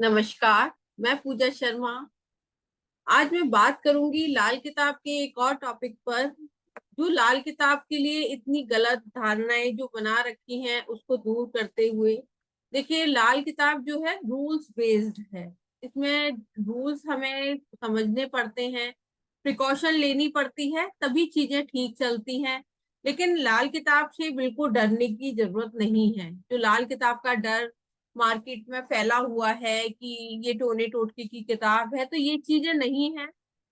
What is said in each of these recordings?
नमस्कार। मैं पूजा शर्मा। आज मैं बात करूंगी लाल किताब के एक और टॉपिक पर, जो लाल किताब के लिए इतनी गलत धारणाएं जो बना रखी हैं उसको दूर करते हुए। देखिए, लाल किताब जो है रूल्स बेस्ड है। इसमें रूल्स हमें समझने पड़ते हैं, प्रिकॉशन लेनी पड़ती है, तभी चीजें ठीक चलती हैं। लेकिन लाल किताब से बिल्कुल डरने की जरूरत नहीं है। जो लाल किताब का डर मार्केट में फैला हुआ है कि ये टोने टोटके की किताब है, तो ये चीजें नहीं है।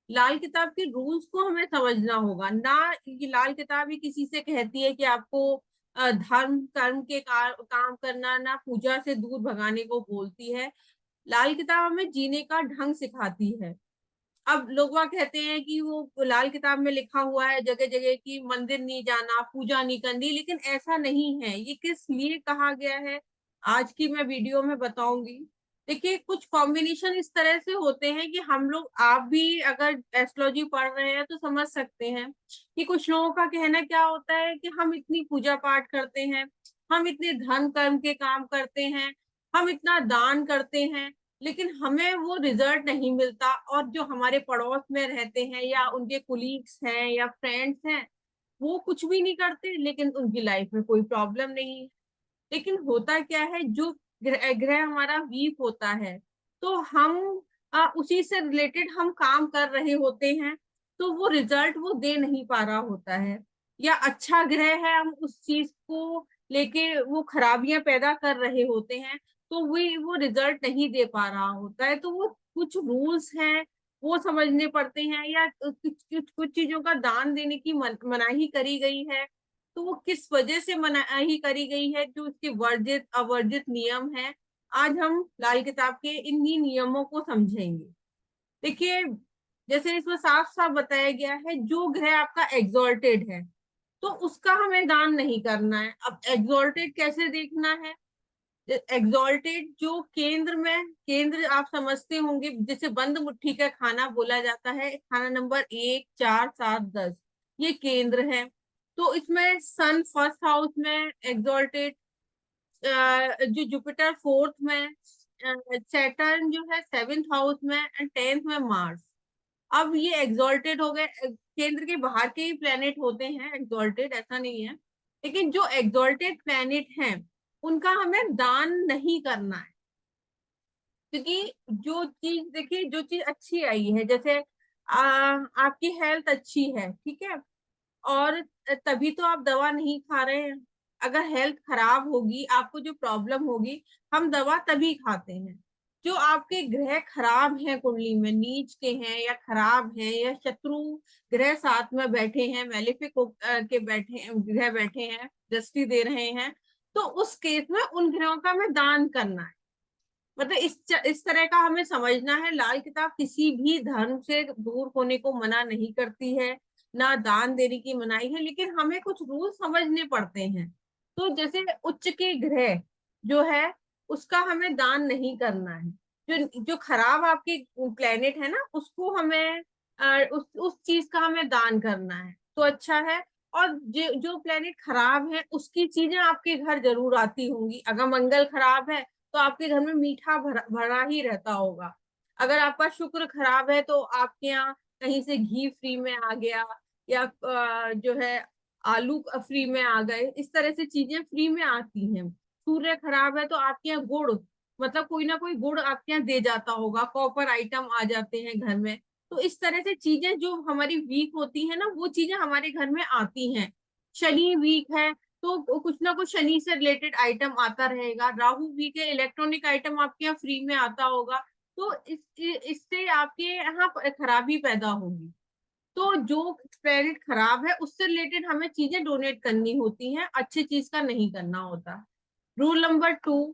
लाल किताब के रूल्स को हमें समझना होगा ना। ये लाल किताब ही किसी से कहती है कि आपको धर्म कर्म के काम करना, ना पूजा से दूर भगाने को बोलती है। लाल किताब हमें जीने का ढंग सिखाती है। अब लोग वह कहते हैं कि वो लाल किताब में लिखा हुआ है जगह जगह कि मंदिर नहीं जाना, पूजा नहीं करनी, लेकिन ऐसा नहीं है। ये किस लिए कहा गया है, आज की मैं वीडियो में बताऊंगी। देखिए, कुछ कॉम्बिनेशन इस तरह से होते हैं कि हम लोग, आप भी अगर एस्ट्रोलॉजी पढ़ रहे हैं तो समझ सकते हैं कि कुछ लोगों का कहना क्या होता है कि हम इतनी पूजा पाठ करते हैं, हम इतने धर्म कर्म के काम करते हैं, हम इतना दान करते हैं, लेकिन हमें वो रिजल्ट नहीं मिलता। और जो हमारे पड़ोस में रहते हैं या उनके कुलीग्स हैं या फ्रेंड्स हैं, वो कुछ भी नहीं करते लेकिन उनकी लाइफ में कोई प्रॉब्लम नहीं है। लेकिन होता क्या है, जो ग्रह हमारा वीक होता है, तो हम उसी से रिलेटेड हम काम कर रहे होते हैं, तो वो रिजल्ट वो दे नहीं पा रहा होता है। या अच्छा ग्रह है, हम उस चीज को लेके वो खराबियां पैदा कर रहे होते हैं, तो वो रिजल्ट नहीं दे पा रहा होता है। तो वो कुछ रूल्स हैं, वो समझने पड़ते हैं। या कुछ चीजों का दान देने की मनाही करी गई है, तो वो किस वजह से मनाही करी गई है, जो उसके वर्जित अवर्जित नियम है। आज हम लाल किताब के इन्हीं नियमों को समझेंगे। देखिए, जैसे इसमें साफ साफ बताया गया है, जो ग्रह आपका एग्जॉल्टेड है तो उसका हमें दान नहीं करना है। अब एग्जॉल्टेड कैसे देखना है? एग्जॉल्टेड जो केंद्र में, केंद्र आप समझते होंगे, जैसे बंद मुट्ठी का खाना बोला जाता है, खाना नंबर 1, 4, 7, 10, ये केंद्र है। तो इसमें सन फर्स्ट हाउस में एग्जॉल्टेड, जो जुपिटर फोर्थ में, सैटर्न जो है सेवेंथ हाउस में, एंड टेंथ में मार्स। अब ये एग्जॉल्टेड हो गए। केंद्र के बाहर के ही प्लेनेट होते हैं एग्जॉल्टेड, ऐसा नहीं है। लेकिन जो एग्जॉल्टेड प्लेनेट हैं उनका हमें दान नहीं करना है। क्योंकि जो चीज, देखिए, जो चीज अच्छी आई है, जैसे आपकी हेल्थ अच्छी है, ठीक है, और तभी तो आप दवा नहीं खा रहे हैं। अगर हेल्थ खराब होगी, आपको जो प्रॉब्लम होगी, हम दवा तभी खाते हैं। जो आपके ग्रह खराब हैं, कुंडली में नीच के हैं या खराब हैं या शत्रु ग्रह साथ में बैठे हैं, मैलेफिक के बैठे ग्रह बैठे हैं, दृष्टि दे रहे हैं, तो उस केस में उन ग्रहों का हमें दान करना है। मतलब इस तरह का हमें समझना है। लाल किताब किसी भी धर्म से दूर होने को मना नहीं करती है, ना दान देने की मनाही है, लेकिन हमें कुछ रूल समझने पड़ते हैं। तो जैसे उच्च के ग्रह जो है, उसका हमें दान नहीं करना है। जो जो खराब आपके प्लेनेट है ना, उसको हमें उस चीज का हमें दान करना है तो अच्छा है। और जो प्लेनेट खराब है उसकी चीजें आपके घर जरूर आती होंगी। अगर मंगल खराब है तो आपके घर में मीठा भरा भरा ही रहता होगा। अगर आपका शुक्र खराब है तो आपके यहाँ कहीं से घी फ्री में आ गया, या जो है आलू फ्री में आ गए, इस तरह से चीजें फ्री में आती हैं। सूर्य खराब है तो आपके यहाँ गुड़, मतलब कोई ना कोई गुड़ आपके यहाँ दे जाता होगा, कॉपर आइटम आ जाते हैं घर में। तो इस तरह से चीजें जो हमारी वीक होती है ना, वो चीजें हमारे घर में आती हैं। शनि वीक है तो कुछ ना कुछ शनि से रिलेटेड आइटम आता रहेगा। राहु वीक है, इलेक्ट्रॉनिक आइटम आपके यहाँ फ्री में आता होगा। तो इससे आपके यहाँ खराबी पैदा होगी। तो जो प्लेनेट खराब है उससे रिलेटेड हमें चीजें डोनेट करनी होती हैं, अच्छी चीज का नहीं करना होता। रूल नंबर 2,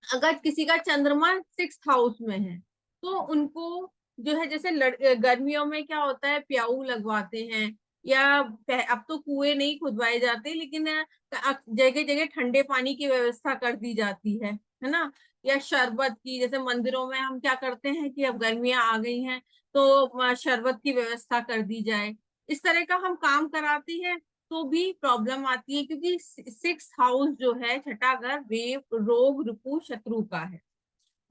अगर किसी का चंद्रमा सिक्स हाउस में है तो उनको जो है, जैसे गर्मियों में क्या होता है, प्याऊ लगवाते हैं, या अब तो कुएं नहीं खुदवाए जाते, लेकिन जगह जगह ठंडे पानी की व्यवस्था कर दी जाती है ना। या शरबत की, जैसे मंदिरों में हम क्या करते हैं कि अब गर्मियां आ गई हैं तो शरबत की व्यवस्था कर दी जाए। इस तरह का हम काम कराते हैं, तो भी प्रॉब्लम आती है, क्योंकि सिक्स हाउस जो है, छठा घर, वेव रोग रिपु शत्रु का है।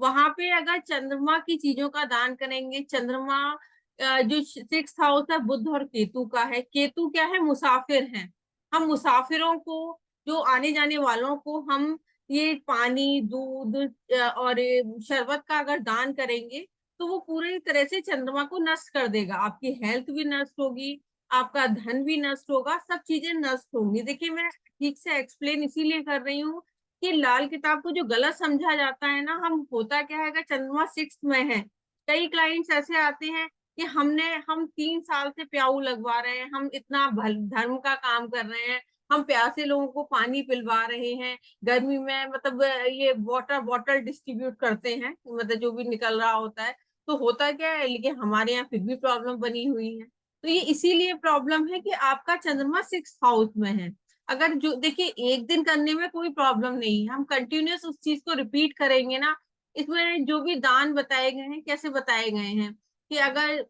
वहां पे अगर चंद्रमा की चीजों का दान करेंगे, चंद्रमा जो 6th हाउस है बुध और केतु का है। केतु क्या है, मुसाफिर है। हम मुसाफिरों को, जो आने जाने वालों को हम ये पानी, दूध और शरबत का अगर दान करेंगे तो वो पूरी तरह से चंद्रमा को नष्ट कर देगा। आपकी हेल्थ भी नष्ट होगी, आपका धन भी नष्ट होगा, सब चीजें नष्ट होंगी। देखिए मैं ठीक से एक्सप्लेन इसीलिए कर रही हूँ कि लाल किताब को जो गलत समझा जाता है ना, हम होता क्या है कि चंद्रमा 6th में है। कई क्लाइंट्स ऐसे आते हैं कि हम 3 साल से प्याऊ लगवा रहे हैं, हम इतना धर्म का काम कर रहे हैं, हम प्यासे लोगों को पानी पिलवा रहे हैं, गर्मी में मतलब ये वाटर बॉटल डिस्ट्रीब्यूट करते हैं, मतलब जो भी निकल रहा होता है। तो होता क्या है, लेकिन हमारे यहाँ फिर भी प्रॉब्लम बनी हुई है। तो ये इसीलिए प्रॉब्लम है कि आपका चंद्रमा 6th हाउस में है। अगर जो देखिए, एक दिन करने में कोई प्रॉब्लम नहीं है, हम कंटिन्यूअस उस चीज को रिपीट करेंगे ना। इसमें जो भी दान बताए गए हैं, कैसे बताए गए हैं कि अगर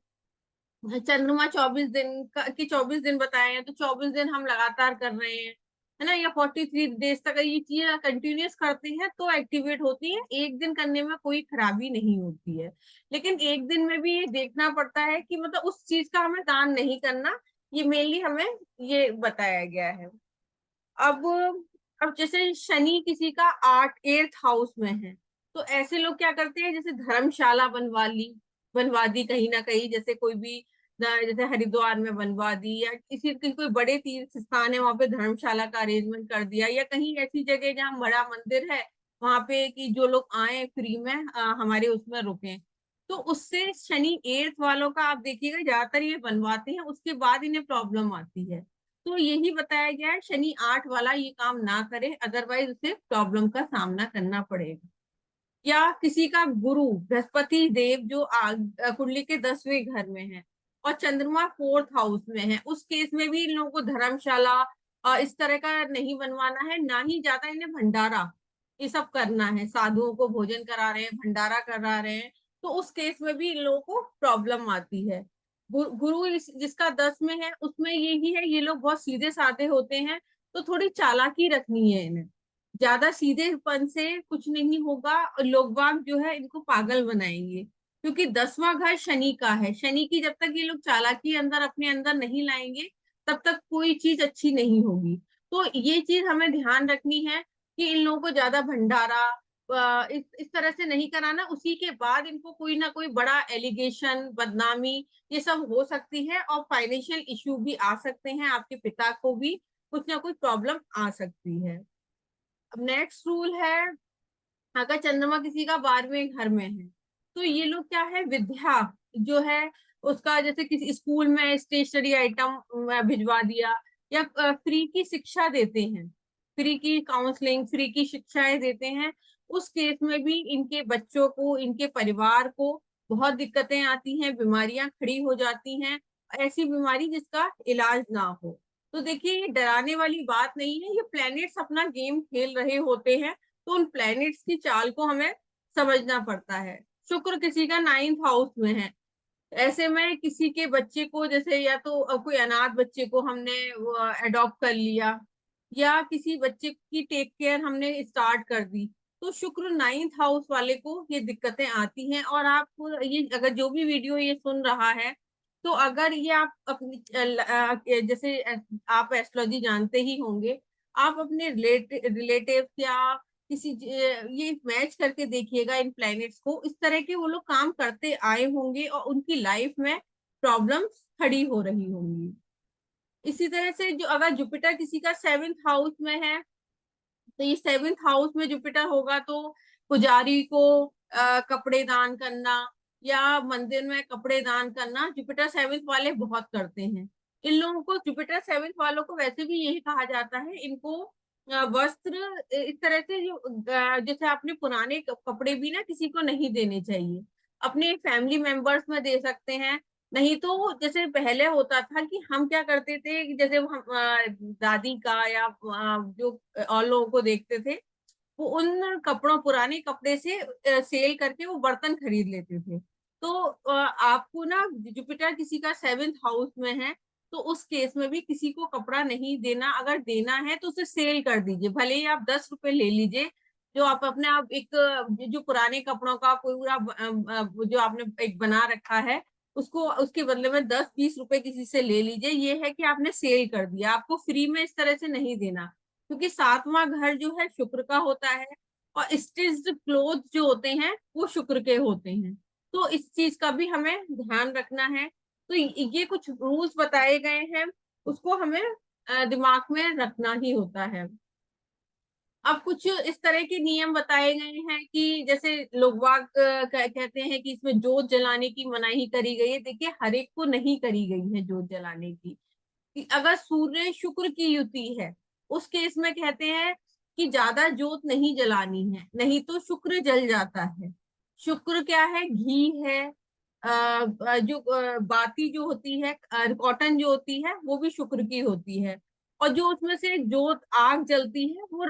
चंद्रमा 24 दिन का कि 24 दिन बताए हैं तो 24 दिन हम लगातार कर रहे हैं, है ना, या 43 डेज तक ये चीज कंटिन्यूअस करते हैं तो एक्टिवेट होती है। एक दिन करने में कोई खराबी नहीं होती है, लेकिन एक दिन में भी ये देखना पड़ता है कि मतलब उस चीज का हमें दान नहीं करना। ये मेनली हमें ये बताया गया है। अब अब जैसे शनि किसी का 8th हाउस में है, तो ऐसे लोग क्या करते हैं, जैसे धर्मशाला बनवा दी कहीं ना कहीं, जैसे कोई भी जैसे हरिद्वार में बनवा दी, या किसी किसी कोई बड़े तीर्थ स्थान है वहां पे धर्मशाला का अरेंजमेंट कर दिया, या कहीं ऐसी जगह जहाँ बड़ा मंदिर है वहां पे कि जो लोग आए फ्री में हमारे उसमें रुके। तो उससे शनि 8th वालों का आप देखिएगा ज्यादातर ये बनवाते हैं, उसके बाद इन्हें प्रॉब्लम आती है। तो यही बताया गया है, शनि 8 वाला ये काम ना करे, अदरवाइज उसे प्रॉब्लम का सामना करना पड़ेगा। या किसी का गुरु बृहस्पति देव जो कुंडली के 10वें घर में है और चंद्रमा 4th हाउस में है, उस केस में भी इन लोगों को धर्मशाला इस तरह का नहीं बनवाना है, ना ही ज्यादा इन्हें भंडारा ये सब करना है, साधुओं को भोजन करा रहे हैं, भंडारा करा रहे हैं। तो उस केस में भी इन लोगों को प्रॉब्लम आती है। गुरु जिसका 10 में है उसमें यही है, ये लोग बहुत सीधे साधे होते हैं, तो थोड़ी चालाकी रखनी है इन्हें। ज्यादा सीधेपन से कुछ नहीं होगा, और लोग बाग जो है इनको पागल बनाएंगे, क्योंकि 10वां घर शनि का है। शनि की जब तक ये लोग चालाकी अंदर अपने अंदर नहीं लाएंगे तब तक कोई चीज अच्छी नहीं होगी। तो ये चीज हमें ध्यान रखनी है कि इन लोगों को ज्यादा भंडारा इस तरह से नहीं कराना। उसी के बाद इनको कोई ना कोई बड़ा एलिगेशन, बदनामी ये सब हो सकती है, और फाइनेंशियल इश्यू भी आ सकते हैं, आपके पिता को भी कुछ ना कुछ प्रॉब्लम आ सकती है। अब नेक्स्ट रूल है, अगर चंद्रमा किसी का 12वें घर में है तो ये लोग क्या है, विद्या जो है उसका, जैसे किसी स्कूल में स्टेशनरी आइटम भिजवा दिया, या फ्री की शिक्षा देते हैं, फ्री की काउंसलिंग, फ्री की शिक्षाएं देते हैं, उस केस में भी इनके बच्चों को, इनके परिवार को बहुत दिक्कतें आती हैं, बीमारियां खड़ी हो जाती हैं, ऐसी बीमारी जिसका इलाज ना हो। तो देखिए, ये डराने वाली बात नहीं है, ये प्लैनेट्स अपना गेम खेल रहे होते हैं, तो उन प्लैनेट्स की चाल को हमें समझना पड़ता है। शुक्र किसी का 9th हाउस में है, ऐसे में किसी के बच्चे को, जैसे या तो कोई अनाथ बच्चे को हमने अडॉप्ट कर लिया, या किसी बच्चे की टेक केयर हमने स्टार्ट कर दी, तो शुक्र 9th हाउस वाले को ये दिक्कतें आती हैं। और आप ये अगर जो भी वीडियो ये सुन रहा है, तो अगर ये आप अपनी जैसे आप एस्ट्रोलॉजी जानते ही होंगे, आप अपने रिलेटिव या किसी ये मैच करके देखिएगा इन प्लैनेट्स को, इस तरह के वो लोग काम करते आए होंगे और उनकी लाइफ में प्रॉब्लम्स खड़ी हो रही होंगी। इसी तरह से जो अगर जुपिटर किसी का 7th हाउस में है, तो ये 7th हाउस में जुपिटर होगा तो पुजारी को कपड़े दान करना, या मंदिर में कपड़े दान करना, जुपिटर 7th वाले बहुत करते हैं। इन लोगों को, जुपिटर 7th वालों को वैसे भी यही कहा जाता है, इनको वस्त्र इस तरह से जो जैसे आपने पुराने कपड़े भी ना किसी को नहीं देने चाहिए, अपने फैमिली मेंबर्स में दे सकते हैं। नहीं तो जैसे पहले होता था कि हम क्या करते थे कि जैसे हम दादी का या जो और लोगों को देखते थे, वो उन कपड़ों, पुराने कपड़े से सेल करके वो बर्तन खरीद लेते थे। तो आपको ना, जुपिटर किसी का 7th हाउस में है तो उस केस में भी किसी को कपड़ा नहीं देना, अगर देना है तो उसे सेल कर दीजिए, भले ही आप 10 रुपए ले लीजिए, जो आप अपने आप एक जो पुराने कपड़ों का पूरा जो आपने एक बना रखा है, उसको उसके बदले में 10-20 रुपए किसी से ले लीजिए। ये है कि आपने सेल कर दिया, आपको फ्री में इस तरह से नहीं देना, क्योंकि सातवां घर जो है शुक्र का होता है और स्टिच्ड क्लोथ जो होते हैं वो शुक्र के होते हैं। तो इस चीज का भी हमें ध्यान रखना है। तो ये कुछ रूल्स बताए गए हैं, उसको हमें दिमाग में रखना ही होता है। अब कुछ इस तरह के नियम बताए गए हैं कि जैसे लोग बाग कहते हैं कि इसमें जोत जलाने की मनाही करी गई है। देखिए, हर एक को नहीं करी गई है जोत जलाने की। कि अगर सूर्य शुक्र की युति है, उस केस में कहते हैं कि ज्यादा जोत नहीं जलानी है, नहीं तो शुक्र जल जाता है। शुक्र क्या है? घी है। जो बाती जो होती है, कॉटन जो होती है, वो भी शुक्र की होती है। और जो उसमें से जोत आग जलती है वो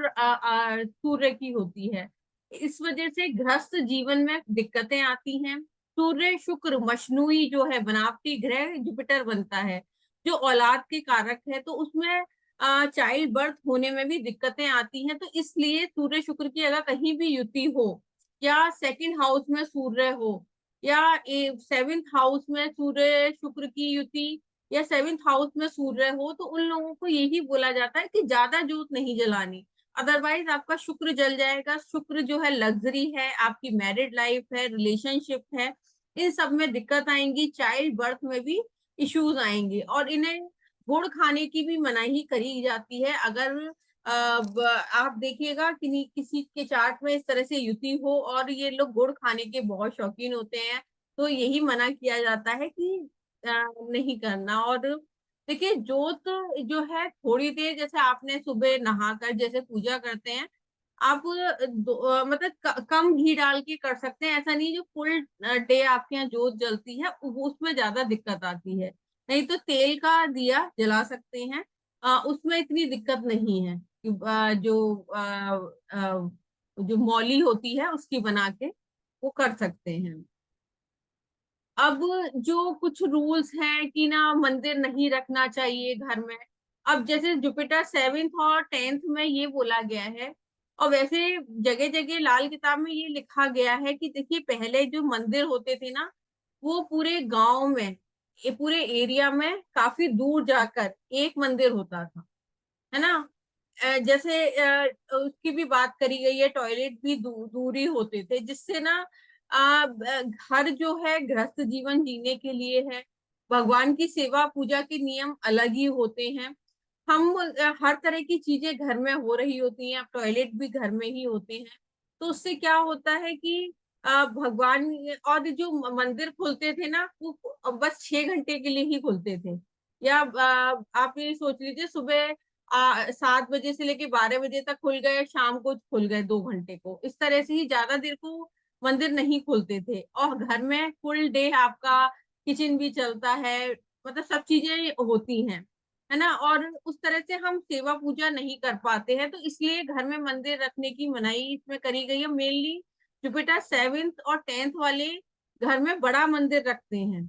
सूर्य की होती है। इस वजह से गृहस्थ जीवन में दिक्कतें आती हैं। सूर्य शुक्र मशनुई जो है, बनावटी ग्रह जुपिटर बनता है, जो औलाद के कारक है, तो उसमें चाइल्ड बर्थ होने में भी दिक्कतें आती हैं। तो इसलिए सूर्य शुक्र की अगर कहीं भी युति हो, या सेकंड हाउस में सूर्य हो, या सेवेंथ हाउस में सूर्य शुक्र की युति, या सेवेंथ हाउस में सूर्य हो, तो उन लोगों को यही बोला जाता है कि ज्यादा जोत नहीं जलानी। अदरवाइज आपका शुक्र जल जाएगा। शुक्र जो है लग्जरी है, आपकी मैरिड लाइफ है, रिलेशनशिप है, इन सब में दिक्कत आएंगी, चाइल्ड बर्थ में भी इश्यूज आएंगे। और इन्हें गुड़ खाने की भी मनाही करी जाती है। अगर आप देखिएगा कि किसी के चार्ट में इस तरह से युति हो और ये लोग गुड़ खाने के बहुत शौकीन होते हैं, तो यही मना किया जाता है कि नहीं करना। और देखिए, जोत जो है थोड़ी देर, जैसे आपने सुबह नहाकर जैसे पूजा करते हैं, आप मतलब कम घी डाल के कर सकते हैं। ऐसा नहीं जो फुल डे आपके यहाँ जोत जलती है, उसमें ज्यादा दिक्कत आती है। नहीं तो तेल का दिया जला सकते हैं, उसमें इतनी दिक्कत नहीं है कि जो मौली होती है उसकी बना के वो कर सकते हैं। अब जो कुछ रूल्स हैं कि ना, मंदिर नहीं रखना चाहिए घर में। अब जैसे जुपिटर सेवेंथ और टेंथ में ये बोला गया है, और वैसे जगह जगह लाल किताब में ये लिखा गया है कि देखिए, पहले जो मंदिर होते थे ना, वो पूरे गांव में, ये पूरे एरिया में काफी दूर जाकर एक मंदिर होता था, है ना। जैसे उसकी भी बात करी गई है, टॉयलेट भी दूरी होते थे, जिससे ना घर जो है गृहस्थ जीवन जीने के लिए है। भगवान की सेवा पूजा के नियम अलग ही होते हैं। हम हर तरह की चीजें घर में हो रही होती हैं, अब टॉयलेट भी घर में ही होते हैं। तो उससे क्या होता है कि भगवान, और जो मंदिर खुलते थे ना, वो बस 6 घंटे के लिए ही खुलते थे। या आप ये सोच लीजिए, सुबह 7 बजे से लेके 12 बजे तक खुल गए, शाम को खुल गए 2 घंटे को, इस तरह से ही ज्यादा देर को मंदिर नहीं खुलते थे। और घर में फुल डे आपका किचन भी चलता है, मतलब सब चीजें होती हैं, है ना। और उस तरह से हम सेवा पूजा नहीं कर पाते हैं, तो इसलिए घर में मंदिर रखने की मनाही इसमें करी गई है। मेनली जुपिटर सेवेंथ और टेंथ वाले घर में बड़ा मंदिर रखते हैं,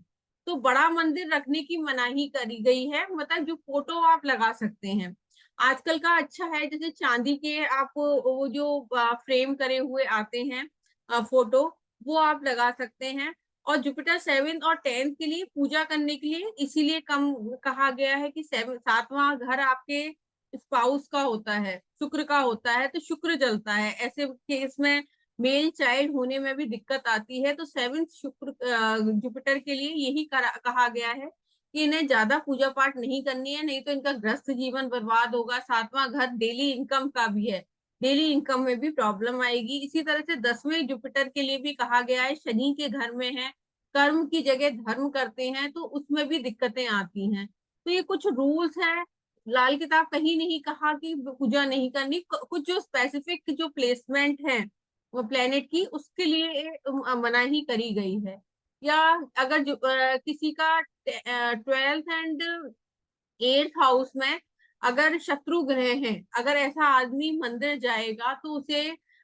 तो बड़ा मंदिर रखने की मनाही करी गई है। मतलब जो फोटो आप लगा सकते हैं, आजकल का अच्छा है, जैसे चांदी के आप वो जो फ्रेम करे हुए आते हैं फोटो, वो आप लगा सकते हैं। और जुपिटर सेवेंथ और टेंथ के लिए पूजा करने के लिए इसीलिए कम कहा गया है कि सातवां घर आपके स्पाउस का होता है, शुक्र का होता है, तो शुक्र जलता है। ऐसे केस में मेल चाइल्ड होने में भी दिक्कत आती है। तो सेवेंथ शुक्र जुपिटर के लिए यही कहा गया है कि इन्हें ज्यादा पूजा पाठ नहीं करनी है, नहीं तो इनका ग्रस्त जीवन बर्बाद होगा। सातवां घर डेली इनकम का भी है, डेली इनकम में भी प्रॉब्लम आएगी। इसी तरह से 10वें जुपिटर के लिए भी कहा गया है, शनि के घर में है, कर्म की जगह धर्म करते हैं, तो उसमें भी दिक्कतें आती हैं। तो ये कुछ रूल्स हैं। लाल किताब कहीं नहीं कहा कि पूजा नहीं करनी। कुछ जो स्पेसिफिक जो प्लेसमेंट है वो प्लेनेट की, उसके लिए मनाही करी गई है। या अगर किसी का 12th एंड 8th हाउस में अगर शत्रु ग्रह हैं, अगर ऐसा आदमी मंदिर जाएगा तो उसे,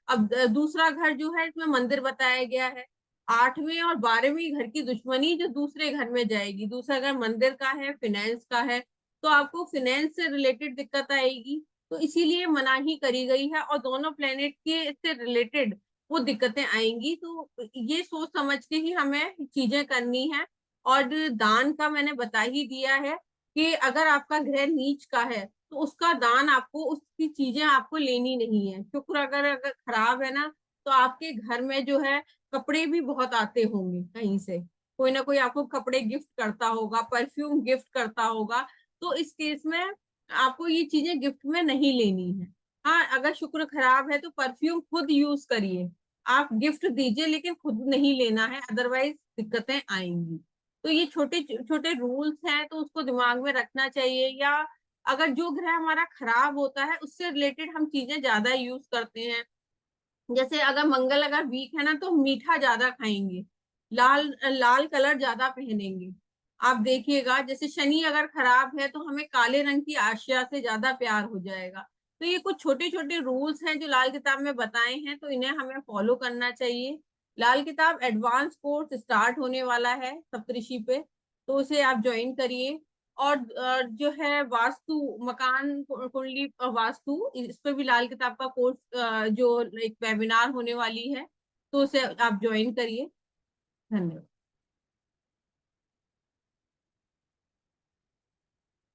अब दूसरा घर जो है इसमें मंदिर बताया गया है, 8वें और 12वें घर की दुश्मनी जो दूसरे घर में जाएगी, दूसरा घर मंदिर का है, फिनेंस का है, तो आपको फिनेंस से रिलेटेड दिक्कत आएगी। तो इसीलिए मनाही करी गई है, और दोनों प्लेनेट के से रिलेटेड वो दिक्कतें आएंगी। तो ये सोच समझ के ही हमें चीजें करनी है। और दान का मैंने बता ही दिया है कि अगर आपका ग्रह नीच का है तो उसका दान आपको, उसकी चीजें आपको लेनी नहीं है। शुक्र अगर अगर खराब है ना, तो आपके घर में जो है कपड़े भी बहुत आते होंगे कहीं से, कोई ना कोई आपको कपड़े गिफ्ट करता होगा, परफ्यूम गिफ्ट करता होगा। तो इस केस में आपको ये चीजें गिफ्ट में नहीं लेनी है। हाँ, अगर शुक्र खराब है तो परफ्यूम खुद यूज करिए, आप गिफ्ट दीजिए लेकिन खुद नहीं लेना है, अदरवाइज दिक्कतें आएंगी। तो ये छोटे छोटे रूल्स हैं, तो उसको दिमाग में रखना चाहिए। या अगर जो ग्रह हमारा खराब होता है उससे रिलेटेड हम चीजें ज्यादा यूज करते हैं, जैसे अगर मंगल अगर वीक है ना तो मीठा ज्यादा खाएंगे, लाल लाल कलर ज्यादा पहनेंगे। आप देखिएगा जैसे शनि अगर खराब है तो हमें काले रंग की आशिया से ज्यादा प्यार हो जाएगा। तो ये कुछ छोटे छोटे रूल्स हैं जो लाल किताब में बताए हैं, तो इन्हें हमें फॉलो करना चाहिए। लाल किताब एडवांस कोर्स स्टार्ट होने वाला है सप्तऋषि पे, तो उसे आप ज्वाइन करिए। और जो है वास्तु, मकान कुंडली वास्तु, इस पे भी लाल किताब का कोर्स, जो एक वेबिनार होने वाली है, तो उसे आप ज्वाइन करिए। धन्यवाद।